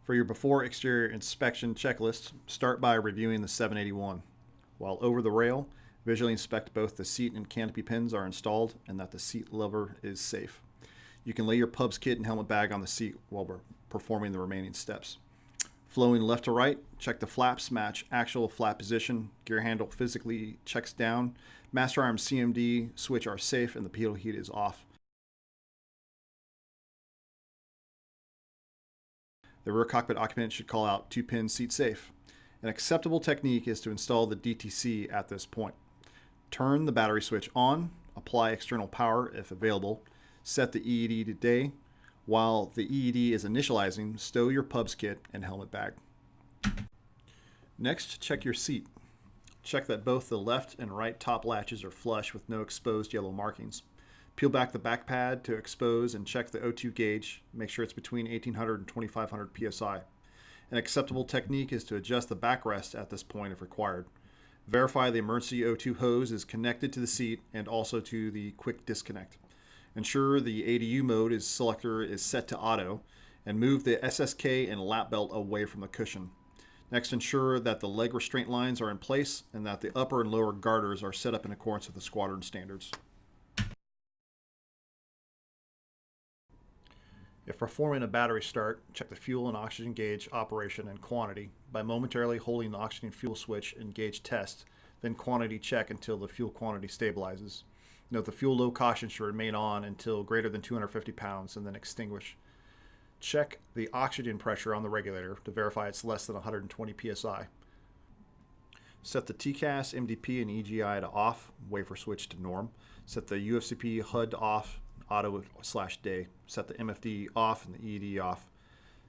For your before exterior inspection checklist, start by reviewing the 781. While over the rail, visually inspect both the seat and canopy pins are installed and that the seat lever is safe. You can lay your pubs kit and helmet bag on the seat while we're performing the remaining steps. Flowing left to right, check the flaps match actual flap position, gear handle physically checks down, master arm CMD switch are safe, and the pedal heat is off. The rear cockpit occupant should call out 2-pin seat safe. An acceptable technique is to install the DTC at this point. Turn the battery switch on, apply external power if available, set the EED to day. While the EED is initializing, stow your pubs kit and helmet bag. Next, check your seat. Check that both the left and right top latches are flush with no exposed yellow markings. Peel back the back pad to expose and check the O2 gauge. Make sure it's between 1800 and 2500 psi. An acceptable technique is to adjust the backrest at this point if required. Verify the emergency O2 hose is connected to the seat and also to the quick disconnect. Ensure the ADU mode selector is set to auto and move the SSK and lap belt away from the cushion. Next, ensure that the leg restraint lines are in place and that the upper and lower garters are set up in accordance with the squadron standards. If performing a battery start, check the fuel and oxygen gauge operation and quantity by momentarily holding the oxygen fuel switch in gauge test, then quantity check until the fuel quantity stabilizes. Note the fuel low caution should remain on until greater than 250 pounds and then extinguish. Check the oxygen pressure on the regulator to verify it's less than 120 psi. Set the TCAS, MDP, and EGI to off, wafer switch to norm. Set the UFCP HUD to off, auto/day. Set the MFD off and the EED off.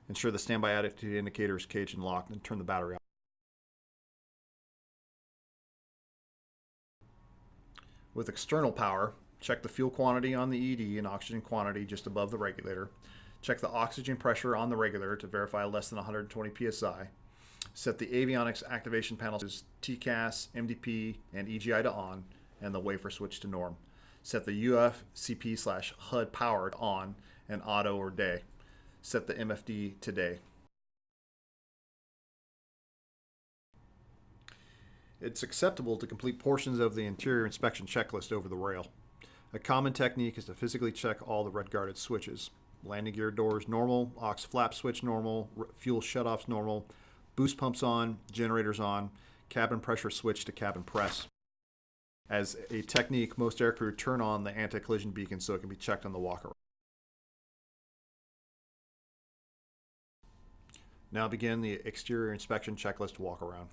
Ensure the standby attitude indicator is caged and locked, and turn the battery off. With external power, check the fuel quantity on the EED and oxygen quantity just above the regulator. Check the oxygen pressure on the regulator to verify less than 120 psi. Set the avionics activation panels as TCAS, MDP, and EGI to on, and the wafer switch to norm. Set the UFCP/HUD power on and auto or day. Set the MFD to day. It's acceptable to complete portions of the interior inspection checklist over the rail. A common technique is to physically check all the red guarded switches. Landing gear doors normal, aux flap switch normal, fuel shutoffs normal, boost pumps on, generators on, cabin pressure switch to cabin press. As a technique, most aircrew turn on the anti-collision beacon so it can be checked on the walk-around. Now begin the exterior inspection checklist walk-around.